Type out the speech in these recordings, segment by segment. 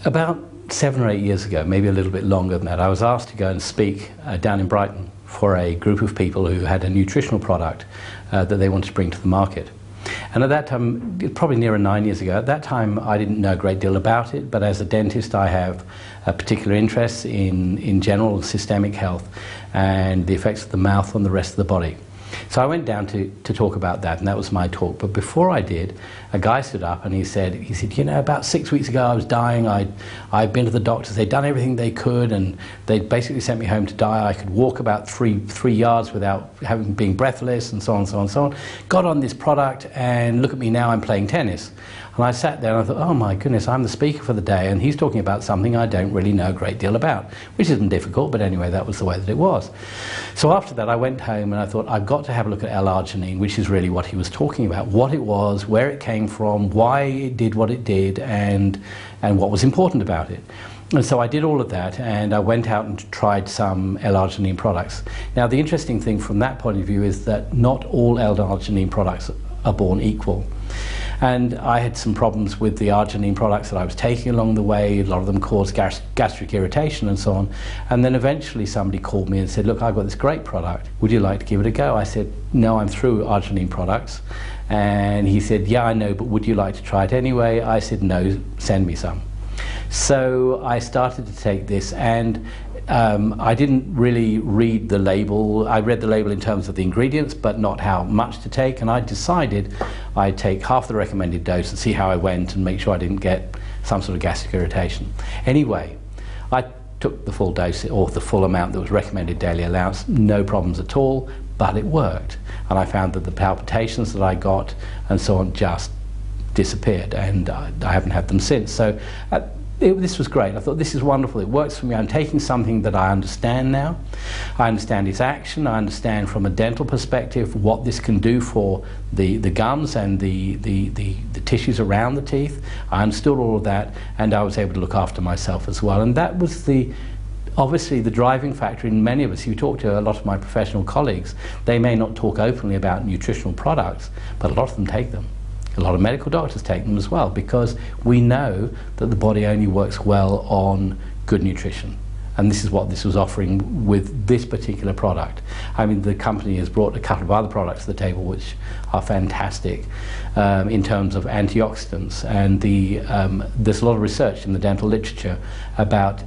About 7 or 8 years ago, maybe a little bit longer than that, I was asked to go and speak down in Brighton for a group of people who had a nutritional product that they wanted to bring to the market. And at that time, probably nearer 9 years ago, at that time I didn't know a great deal about it, but as a dentist I have a particular interest in general systemic health and the effects of the mouth on the rest of the body. So I went down to talk about that, and that was my talk. But before I did, a guy stood up and he said, you know, about 6 weeks ago I was dying. I'd been to the doctors, they'd done everything they could, and they basically sent me home to die. I could walk about three yards without being breathless, and so on, so on, so on. Got on this product, and look at me now, I'm playing tennis. And I sat there and I thought, oh my goodness, I'm the speaker for the day, and he's talking about something I don't really know a great deal about, which isn't difficult, but anyway, that was the way that it was. So after that, I went home and I thought, I've got to have a look at L-arginine, which is really what he was talking about, what it was, where it came from, why it did what it did, and what was important about it. And so I did all of that, and I went out and tried some L-arginine products. Now, the interesting thing from that point of view is that not all L-arginine products are born equal. And I had some problems with the arginine products that I was taking along the way. A lot of them caused gastric irritation and so on. And then eventually somebody called me and said, look, I've got this great product. Would you like to give it a go? I said, no, I'm through arginine products. And he said, yeah, I know, but would you like to try it anyway? I said, no, send me some. So I started to take this, and I didn't really read the label. I read the label in terms of the ingredients, but not how much to take, and I decided I'd take half the recommended dose and see how I went and make sure I didn't get some sort of gastric irritation. Anyway, I took the full dose, or the full amount that was recommended daily allowance, no problems at all, but it worked. And I found that the palpitations that I got and so on just disappeared, and I haven't had them since. So this was great. I thought, this is wonderful, it works for me. I'm taking something that I understand now. I understand its action. I understand from a dental perspective what this can do for the gums and the tissues around the teeth. I understood all of that, and I was able to look after myself as well. And that was obviously the driving factor in many of us. You talk to a lot of my professional colleagues, they may not talk openly about nutritional products, but a lot of them take them. A lot of medical doctors take them as well, because we know that the body only works well on good nutrition. And this is what this was offering with this particular product. I mean, the company has brought a couple of other products to the table which are fantastic in terms of antioxidants. And there's a lot of research in the dental literature about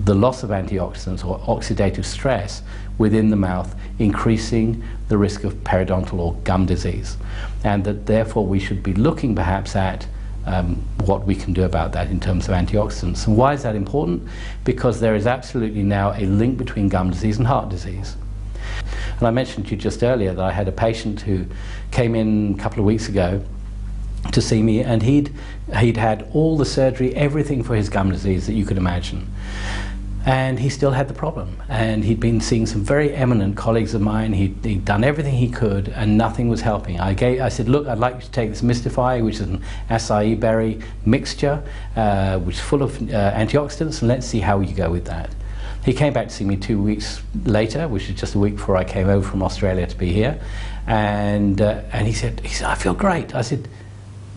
the loss of antioxidants or oxidative stress within the mouth increasing the risk of periodontal or gum disease, and that therefore we should be looking perhaps at what we can do about that in terms of antioxidants. And why is that important? Because there is absolutely now a link between gum disease and heart disease. And I mentioned to you just earlier that I had a patient who came in a couple of weeks ago to see me, and he'd had all the surgery, everything for his gum disease that you could imagine. And he still had the problem, and he'd been seeing some very eminent colleagues of mine. He'd done everything he could, and nothing was helping. I said, look, I'd like you to take this Mystify, which is an acai berry mixture, which is full of antioxidants, and let's see how you go with that. He came back to see me 2 weeks later, which is just a week before I came over from Australia to be here, and he said, I feel great. I said,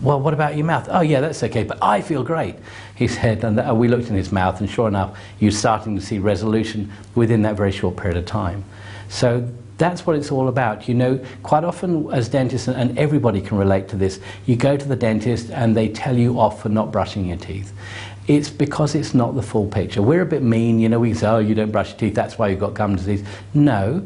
well, what about your mouth? Oh yeah, that's okay, but I feel great, he said. And we looked in his mouth, and sure enough, he was starting to see resolution within that very short period of time. So that's what it's all about. You know, quite often as dentists, and everybody can relate to this, you go to the dentist and they tell you off for not brushing your teeth. It's because it's not the full picture. We're a bit mean, you know, we say, oh, you don't brush your teeth, that's why you've got gum disease. No.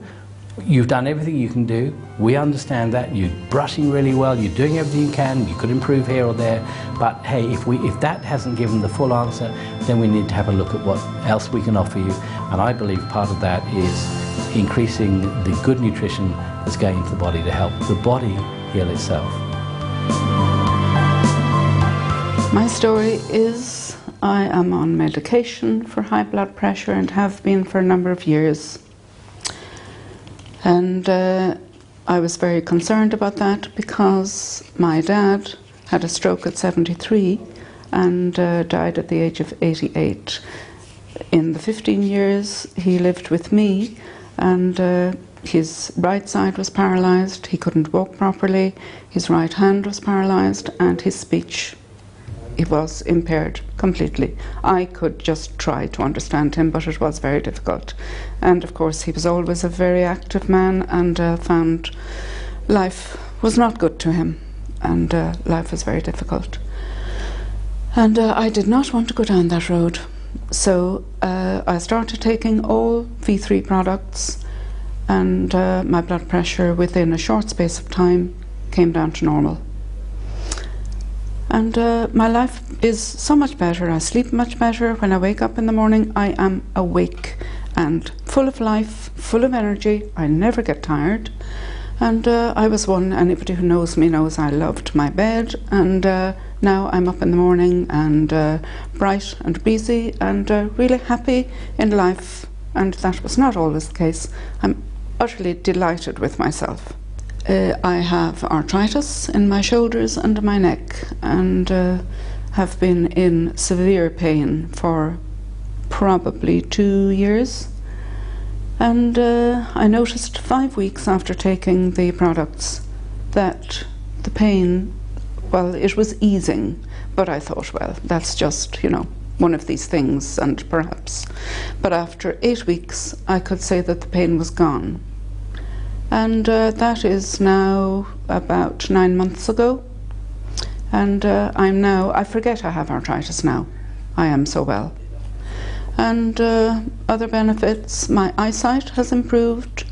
You've done everything you can do. We understand that. You're brushing really well. You're doing everything you can. You could improve here or there. But hey, if that hasn't given the full answer, then we need to have a look at what else we can offer you. And I believe part of that is increasing the good nutrition that's going into the body to help the body heal itself. My story is I am on medication for high blood pressure and have been for a number of years. And I was very concerned about that because my dad had a stroke at 73 and died at the age of 88. In the 15 years he lived with me, and his right side was paralysed, he couldn't walk properly, his right hand was paralysed, and his speech was impaired. completely. I could just try to understand him, but it was very difficult. And of course he was always a very active man, and found life was not good to him, and life was very difficult. And I did not want to go down that road. So I started taking all V3 products, and my blood pressure within a short space of time came down to normal. And my life is so much better. I sleep much better. When I wake up in the morning, I am awake and full of life, full of energy. I never get tired. And I was one, anybody who knows me knows I loved my bed, and now I'm up in the morning and bright and busy and really happy in life, and that was not always the case. I'm utterly delighted with myself. I have arthritis in my shoulders and my neck, and have been in severe pain for probably 2 years. And I noticed 5 weeks after taking the products that the pain, well, it was easing, but I thought, well, that's just, you know, one of these things, and perhaps. But after 8 weeks, I could say that the pain was gone. And that is now about 9 months ago. And I forget I have arthritis now. I am so well. And other benefits, my eyesight has improved.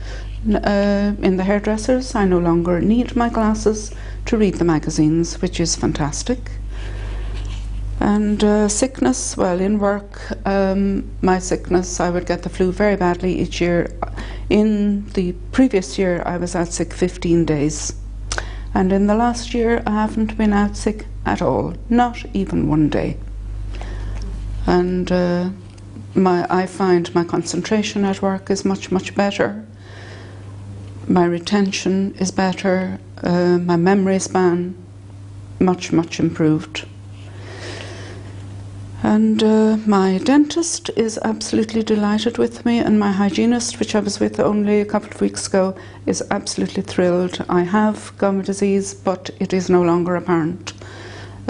In the hairdressers, I no longer need my glasses to read the magazines, which is fantastic. And sickness, well, in work, my sickness, I would get the flu very badly each year. In the previous year, I was out sick 15 days. And in the last year, I haven't been out sick at all, not even one day. And I find my concentration at work is much, much better. My retention is better. My memory span, much, much improved. And my dentist is absolutely delighted with me, and my hygienist, which I was with only a couple of weeks ago, is absolutely thrilled. I have gum disease, but it is no longer apparent.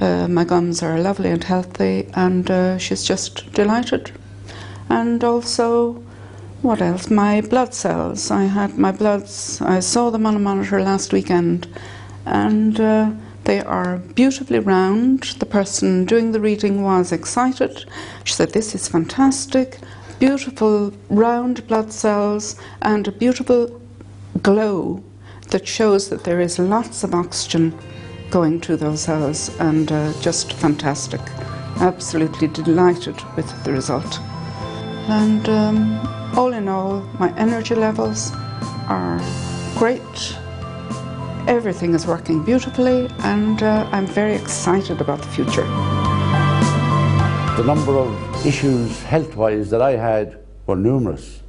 My gums are lovely and healthy, and she's just delighted. And also, what else? My blood cells. I had my bloods, I saw them on a monitor last weekend, and they are beautifully round. The person doing the reading was excited. She said, "This is fantastic, beautiful round blood cells and a beautiful glow that shows that there is lots of oxygen going to those cells," and just fantastic. Absolutely delighted with the result. And all in all, my energy levels are great. Everything is working beautifully, and I'm very excited about the future. The number of issues health-wise that I had were numerous.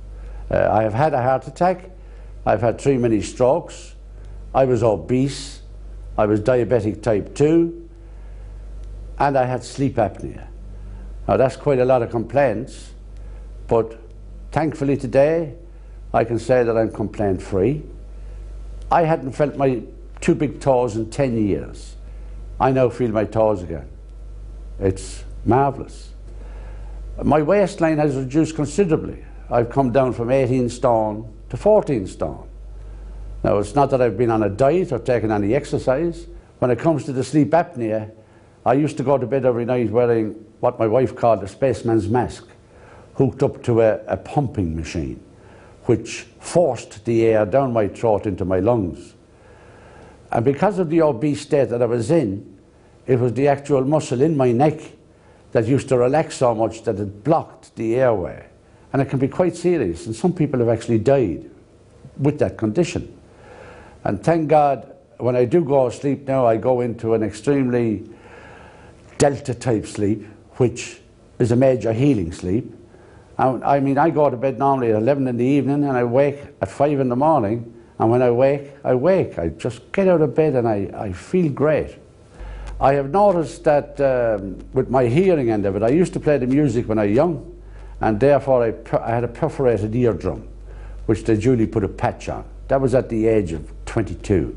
I have had a heart attack, I've had 3 mini strokes, I was obese, I was diabetic type 2, and I had sleep apnea. Now that's quite a lot of complaints, but thankfully today I can say that I'm complaint free. I hadn't felt my 2 big toes in 10 years. I now feel my toes again. It's marvellous. My waistline has reduced considerably. I've come down from 18 stone to 14 stone. Now, it's not that I've been on a diet or taken any exercise. When it comes to the sleep apnea, I used to go to bed every night wearing what my wife called a spaceman's mask, hooked up to a pumping machine, which forced the air down my throat into my lungs. And because of the obese state that I was in, it was the actual muscle in my neck that used to relax so much that it blocked the airway. And it can be quite serious, and some people have actually died with that condition. And thank God, when I do go to sleep now, I go into an extremely delta type sleep, which is a major healing sleep. I mean, I go to bed normally at 11 in the evening, and I wake at 5 in the morning, and when I wake, I wake. I just get out of bed and I feel great. I have noticed that with my hearing end of it, I used to play the music when I was young, and therefore I had a perforated eardrum, which they duly put a patch on. That was at the age of 22.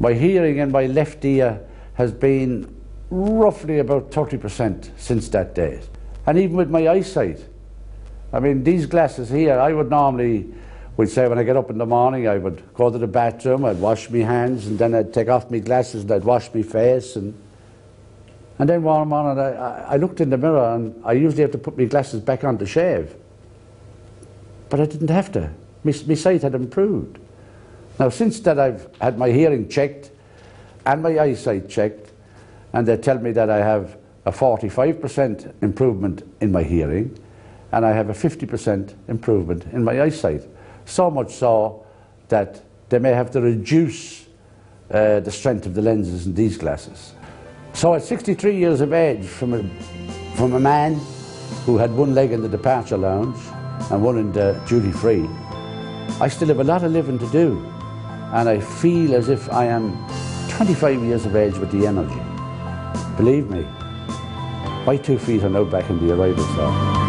My hearing in my left ear has been roughly about 30% since that date. And even with my eyesight, I mean, these glasses here, I would normally, we'd say when I get up in the morning, I would go to the bathroom, I'd wash my hands, and then I'd take off my glasses and I'd wash my face. And then one morning I looked in the mirror, and I usually have to put my glasses back on to shave. But I didn't have to. My sight had improved. Now, since that, I've had my hearing checked and my eyesight checked, and they tell me that I have a 45% improvement in my hearing, and I have a 50% improvement in my eyesight. So much so that they may have to reduce the strength of the lenses in these glasses. So at 63 years of age, from a man who had one leg in the departure lounge and one in the duty free, I still have a lot of living to do, and I feel as if I am 25 years of age with the energy. Believe me, my 2 feet are now back in the arrival zone.